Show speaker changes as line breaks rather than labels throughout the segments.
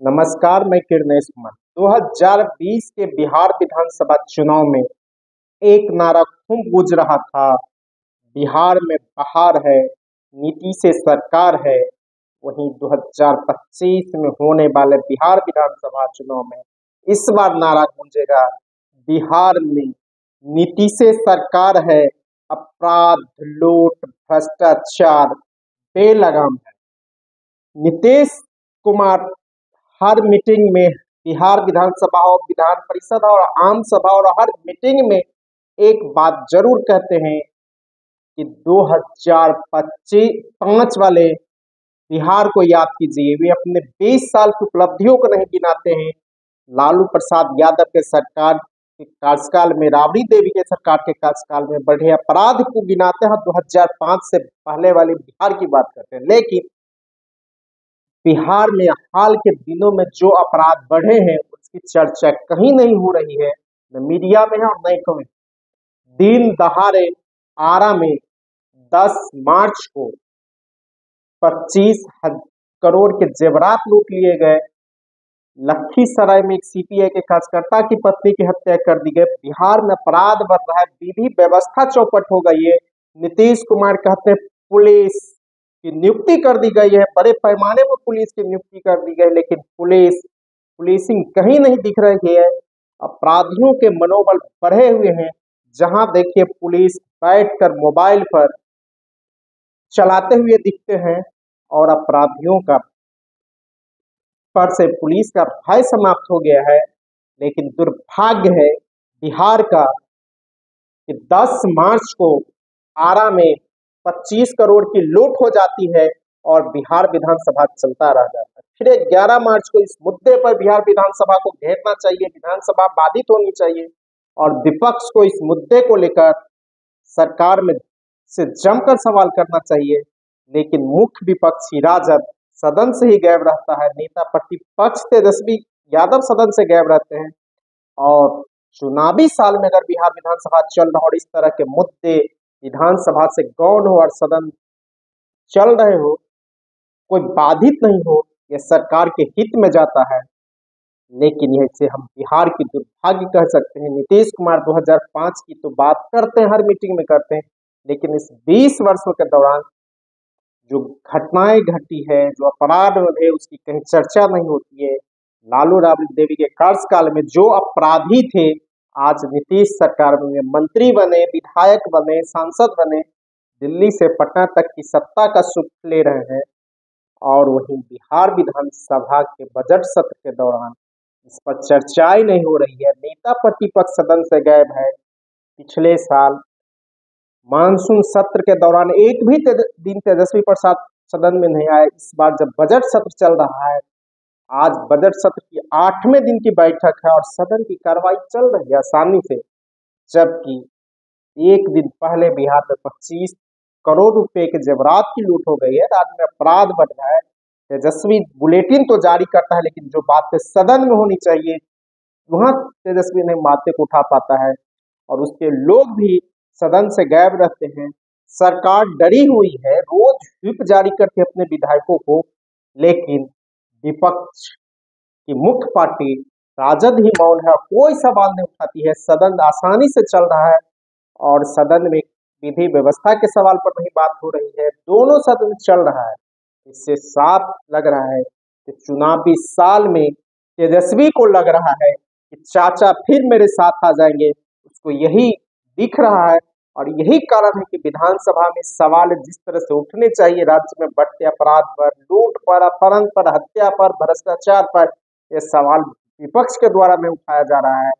नमस्कार, मैं किरणेश कुमार। 2020 के बिहार विधानसभा चुनाव में एक नारा खूब गूंज रहा था। बिहार में बहार है, नीतीश सरकार है। वहीं 2025 में होने वाले बिहार विधानसभा चुनाव में इस बार नारा गूंजेगा, बिहार में नीतीश सरकार है, अपराध, लूट, भ्रष्टाचार बेलगाम है। नीतीश कुमार हर मीटिंग में, बिहार विधानसभा और विधान परिषद और आम सभा और हर मीटिंग में एक बात जरूर कहते हैं कि 2025 वाले बिहार को याद कीजिए। वे अपने 20 साल की उपलब्धियों को नहीं गिनाते हैं। लालू प्रसाद यादव के सरकार के कार्यकाल में, राबड़ी देवी के सरकार के कार्यकाल में बढ़े अपराध को गिनाते हैं। 2005 से पहले वाले बिहार की बात करते हैं, लेकिन बिहार में हाल के दिनों में जो अपराध बढ़े हैं उसकी चर्चा कहीं नहीं हो रही है, न मीडिया में है और न कहीं। दिन दहाड़े आरा में 10 मार्च को 25 करोड़ के जेवरात लूट लिए गए। लखीसराय में एक सीपीआई के कार्यकर्ता की पत्नी की हत्या कर दी गई। बिहार में अपराध बढ़ रहा है, विधि व्यवस्था चौपट हो गई है। नीतीश कुमार कहते हैं पुलिस की नियुक्ति कर दी गई है, बड़े पैमाने पर पुलिस की नियुक्ति कर दी गई, लेकिन पुलिसिंग कहीं नहीं दिख रही है। अपराधियों के मनोबल बढ़े हुए हैं। जहां देखिए पुलिस बैठकर मोबाइल पर चलाते हुए दिखते हैं और अपराधियों का पर से पुलिस का भय समाप्त हो गया है। लेकिन दुर्भाग्य है बिहार का कि 10 मार्च को आरा में 25 करोड़ की लूट हो जाती है और बिहार विधानसभा चलता रह जाता है। फिर 11 मार्च को इस मुद्दे पर बिहार विधानसभा को घेरना चाहिए, विधानसभा बाधित होनी चाहिए और विपक्ष को इस मुद्दे को लेकर सरकार में से जमकर सवाल करना चाहिए। लेकिन मुख्य विपक्षी राजद सदन से ही गायब रहता है। नेता प्रतिपक्ष तेजस्वी यादव सदन से गायब रहते हैं। और चुनावी साल में अगर बिहार विधानसभा चल रहा और इस तरह के मुद्दे विधानसभा से गौण हो और सदन चल रहे हो, कोई बाधित नहीं हो, यह सरकार के हित में जाता है। लेकिन यह से हम बिहार की दुर्भाग्य कह सकते हैं। नीतीश कुमार 2005 की तो बात करते हैं, हर मीटिंग में करते हैं, लेकिन इस 20 वर्षों के दौरान जो घटनाएं घटी है, जो अपराध है, उसकी कहीं चर्चा नहीं होती है। लालू राबड़ी देवी के कार्यकाल में जो अपराधी थे, आज नीतीश सरकार में मंत्री बने, विधायक बने, सांसद बने, दिल्ली से पटना तक की सत्ता का सुख ले रहे हैं। और वहीं बिहार विधानसभा के बजट सत्र के दौरान इस पर चर्चाएं नहीं हो रही है। नेता प्रतिपक्ष सदन से गायब है। पिछले साल मानसून सत्र के दौरान एक भी दिन तेजस्वी प्रसाद सदन में नहीं आए। इस बार जब बजट सत्र चल रहा है, आज बजट सत्र की 8वें दिन की बैठक है और सदन की कार्रवाई चल रही है आसानी से, जबकि एक दिन पहले बिहार में 25 करोड़ रुपए के जेवरात की लूट हो गई है। राज्य में अपराध बढ़ रहा है। तेजस्वी बुलेटिन तो जारी करता है, लेकिन जो बातें सदन में होनी चाहिए वहां तेजस्वी नहीं बातें को उठा पाता है और उसके लोग भी सदन से गायब रहते हैं। सरकार डरी हुई है, रोज व्हिप जारी करके अपने विधायकों को, लेकिन विपक्ष की मुख्य पार्टी राजद ही मौन है और कोई सवाल नहीं उठाती है। सदन आसानी से चल रहा है और सदन में विधि व्यवस्था के सवाल पर नहीं बात हो रही है। दोनों सदन चल रहा है। इससे साफ लग रहा है कि चुनावी साल में तेजस्वी को लग रहा है कि चाचा फिर मेरे साथ आ जाएंगे। उसको यही दिख रहा है और यही कारण है कि विधानसभा में सवाल जिस तरह से उठने चाहिए, राज्य में बढ़ते अपराध पर, लूट पर, अपहरण पर, हत्या पर, भ्रष्टाचार पर, यह सवाल विपक्ष के द्वारा में उठाया जा रहा है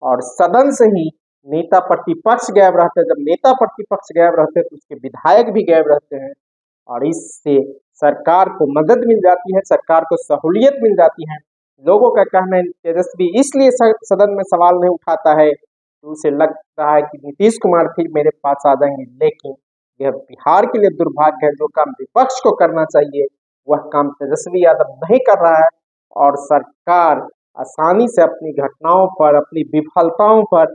और सदन से ही नेता प्रतिपक्ष गायब रहते हैं। जब नेता प्रतिपक्ष गायब रहते हैं तो उसके विधायक भी गायब रहते हैं और इससे सरकार को मदद मिल जाती है, सरकार को सहूलियत मिल जाती है। लोगों का कहना है तेजस्वी इसलिए सदन में सवाल नहीं उठाता है तो उसे लग रहा है कि नीतीश कुमार फिर मेरे पास आ जाएंगे। लेकिन यह बिहार के लिए दुर्भाग्य है। जो काम विपक्ष को करना चाहिए वह काम तेजस्वी यादव नहीं कर रहा है और सरकार आसानी से अपनी घटनाओं पर, अपनी विफलताओं पर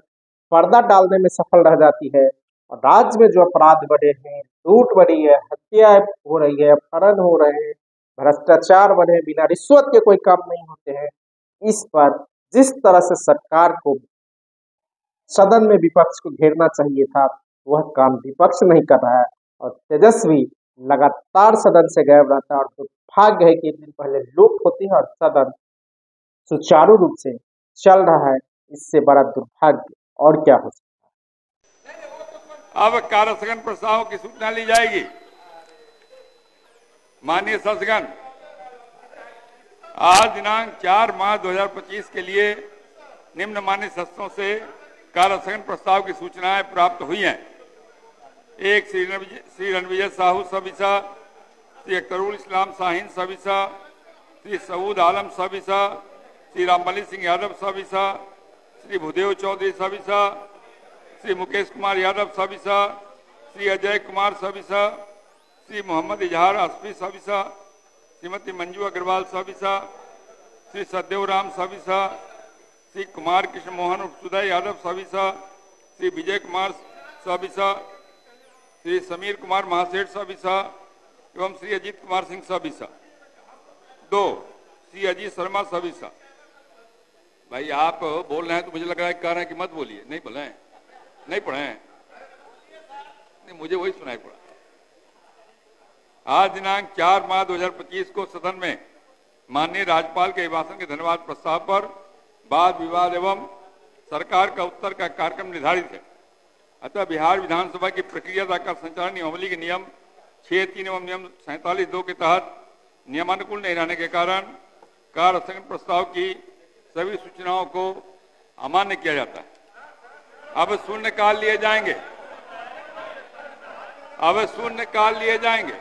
पर्दा डालने में सफल रह जाती है। और राज्य में जो अपराध बढ़े हैं, लूट बढ़ी है, हत्या हो रही है, अपहरण हो रहे हैं, भ्रष्टाचार बढ़े, बिना रिश्वत के कोई काम नहीं होते हैं। इस पर जिस तरह से सरकार को सदन में विपक्ष को घेरना चाहिए था, वह काम विपक्ष नहीं कर रहा है और तेजस्वी लगातार सदन से गायब रहता है। और दुर्भाग्य है कि एक दिन पहले लूट होती है और सदन सुचारू रूप से चल रहा है। इससे बड़ा दुर्भाग्य और क्या हो सकता
है। अब कार्यस्थगन प्रस्ताव की सूचना ली जाएगी। माननीय सदस्यगण, आज दिनांक 4 मार्च 2025 के लिए निम्न माननीय सदस्यों से कार्यस्थगन प्रस्ताव की सूचनाएं प्राप्त हुई हैं। एक, श्री रणविजय साहू सविसा, श्री अख्तरुल इस्लाम शाहीन सविसा, श्री सऊद आलम सविसा, श्री रामबली सिंह यादव सविसा, श्री भूदेव चौधरी सविसा, श्री मुकेश कुमार यादव सविसा, श्री अजय कुमार सविसा, श्री मोहम्मद इजहार असफी सविसा, श्रीमती मंजू अग्रवाल सविसा, श्री सदेव राम सविसा, श्री कुमार कृष्ण मोहन सुदय यादव सविसा, श्री विजय कुमार सविसा, श्री समीर कुमार महासेठ सविसा एवं श्री अजीत कुमार सिंह सविसा। 2, श्री अजीत शर्मा सविसा। भाई आप बोल रहे हैं तो मुझे लग रहा है कह रहे हैं कि मत बोलिए। नहीं बोले हैं, नहीं पढ़े हैं, नहीं मुझे वही सुनाई पड़ा। आज दिनांक 4 मार्च 2025 को सदन में माननीय राज्यपाल के अभिभाषण के धन्यवाद प्रस्ताव पर वाद विवाद एवं सरकार का उत्तर का कार्यक्रम निर्धारित है। अतः बिहार विधानसभा की प्रक्रिया का संचालन नियमावली के नियम 6(3) एवं नियम 47(2) के तहत नियमानुकूल नहीं रहने के कारण कार्यस्थगन प्रस्ताव की सभी सूचनाओं को अमान्य किया जाता है। अब शून्यकाल लिए जाएंगे। अब शून्यकाल लिए जाएंगे।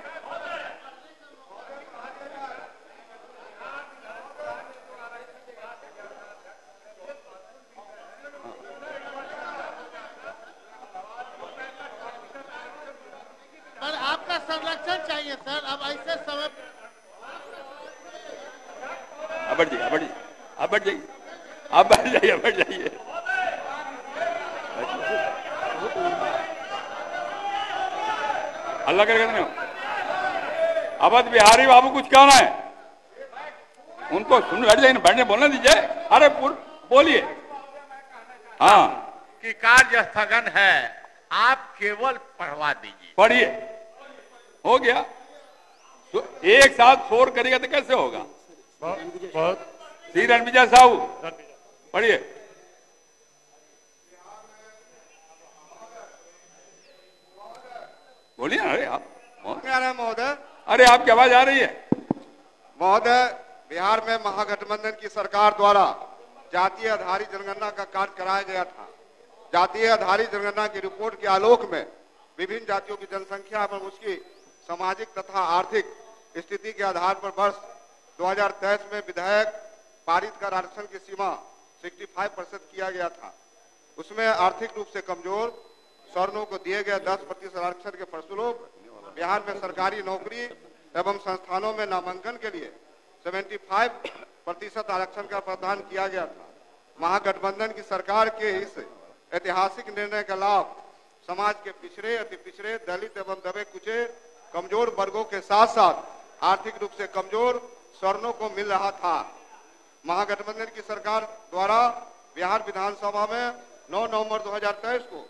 संरक्षण चाहिए सर। अब ऐसे समय
बढ़ जाइए, अब बढ़ जाइए, अब बढ़ जाइए, अब बढ़ जाइए। अल्लाह कर हो। अवध बिहारी बाबू कुछ कहना है, उनको सुन बैठ जाइए, बैठने बोलने दीजिए। अरे बोलिए। हाँ,
कि कार्य स्थगन है, आप केवल पढ़वा दीजिए।
पढ़िए, हो गया। तो एक साथ शोर करेगा तो कैसे होगा?
बहुत
श्री रणविजय साहू पढ़िए। बोलिए। अरे आप
महोदय,
अरे आपकी आवाज आ रही है
महोदय। बिहार में महागठबंधन की सरकार द्वारा जातीय आधारित जनगणना का कार्य कराया गया था। जातीय आधारित जनगणना की रिपोर्ट के आलोक में विभिन्न जातियों की जनसंख्या एवं उसकी सामाजिक तथा आर्थिक स्थिति के आधार पर वर्ष 2023 में विधेयक पारित कर आरक्षण की सीमा 65% किया गया था। उसमें आर्थिक रूप से कमजोर सवर्णों को दिए गए 10% आरक्षण के फलस्वरूप बिहार में सरकारी नौकरी एवं संस्थानों में नामांकन के लिए 75% आरक्षण का प्रावधान किया गया था। महागठबंधन की सरकार के इस ऐतिहासिक निर्णय का लाभ समाज के पिछड़े, अति पिछड़े, दलित एवं दबे कुचे कमजोर वर्गों के साथ साथ आर्थिक रूप से कमजोर सवर्णों को मिल रहा था। महागठबंधन की सरकार द्वारा बिहार विधानसभा में 9 नवंबर 2023 को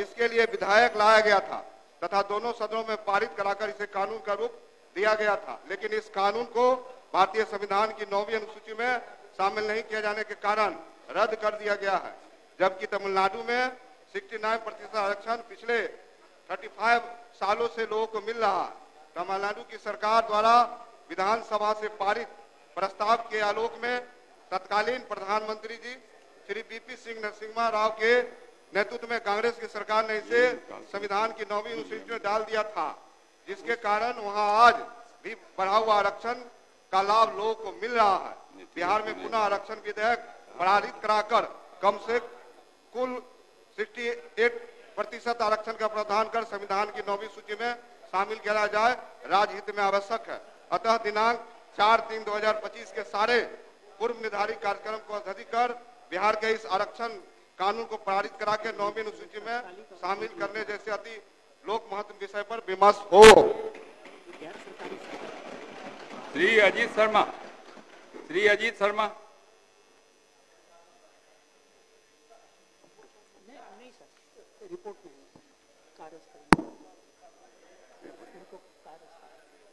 इसके लिए विधेयक लाया गया था तथा दोनों सदनों में पारित कराकर इसे कानून का रूप दिया गया था। लेकिन इस कानून को भारतीय संविधान की 9वीं अनुसूची में शामिल नहीं किए जाने के कारण रद्द कर दिया गया है। जबकि तमिलनाडु में 69% आरक्षण पिछले 35 सालों से लोगों को मिल रहा है। तमिलनाडु की सरकार द्वारा विधानसभा से पारित प्रस्ताव के आलोक में तत्कालीन प्रधानमंत्री जी श्री बीपी सिंह नरसिम्हा राव के नेतृत्व में कांग्रेस की सरकार ने इसे संविधान की 9वीं अनुसूची में डाल दिया था, जिसके कारण वहां आज भी बढ़ा हुआ आरक्षण का लाभ लोगों को मिल रहा है। बिहार में पुनः आरक्षण विधेयक पारित कराकर कम से कुल 68% आरक्षण का प्रावधान कर संविधान की 9वीं सूची में शामिल किया जाए, राजहित में आवश्यक है। अतः दिनांक 4/3/2025 के सारे पूर्व निर्धारित कार्यक्रम को अध्ययन कर बिहार के इस आरक्षण कानून को पारित करा के 9वीं अनुसूची में शामिल करने जैसे अति लोक महत्व विषय पर विमर्श हो।
श्री अजीत शर्मा, श्री अजीत शर्मा।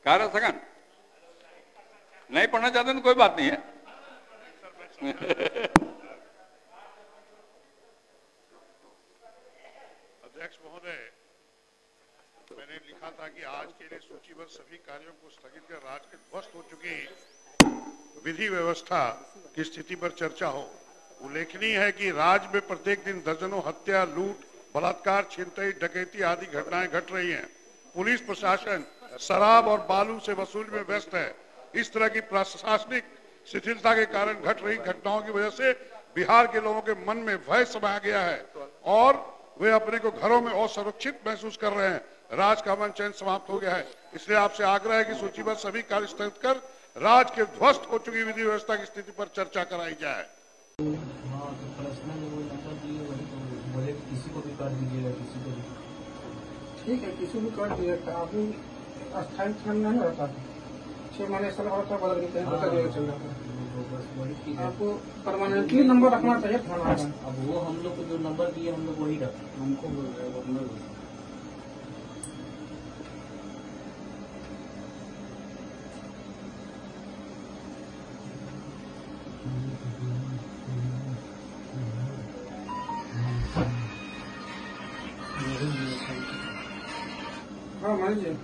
कार्य स्थगन नहीं पढ़ना चाहते तो कोई बात नहीं है।
अध्यक्ष महोदय, मैंने लिखा था कि आज के लिए सूचीबद्ध सभी कार्यों को स्थगित कर राज्य के ध्वस्त हो चुकी विधि व्यवस्था की स्थिति पर चर्चा हो। उल्लेखनीय है कि राज्य में प्रत्येक दिन दर्जनों हत्या, लूट, बलात्कार, छिनतई, डकैती आदि घटनाएं घट रही हैं। पुलिस प्रशासन शराब और बालू से वसूली में व्यस्त है। इस तरह की प्रशासनिक शिथिलता के कारण घट रही घटनाओं की वजह से बिहार के लोगों के मन में भय समा गया है और वे अपने को घरों में असुरक्षित महसूस कर रहे हैं। राज्य का अमन चैन समाप्त हो गया है। इसलिए आपसे आग्रह है कि सूचीबद्ध सभी कार्य स्थगित कर राज्य के ध्वस्त हो चुकी विधि व्यवस्था की स्थिति पर चर्चा कराई जाए।
किसी को भी कर दीजिएगा, किसी को भी ठीक है, किसी भी कर दीजिएगा। अभी अस्थायी चलना नहीं रहता, 6 महीने साल होता बदल के कहीं बता दिया चल रहा। आपको परमानेंटली नंबर रखना चाहिए थाना का। अब वो हम लोग को जो नंबर दिए हम लोग वही रखते, हमको बोल रहे हैं हाँ मान लीजिए।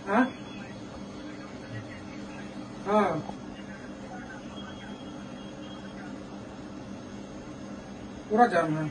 हाँ हाँ पूरा जाम है।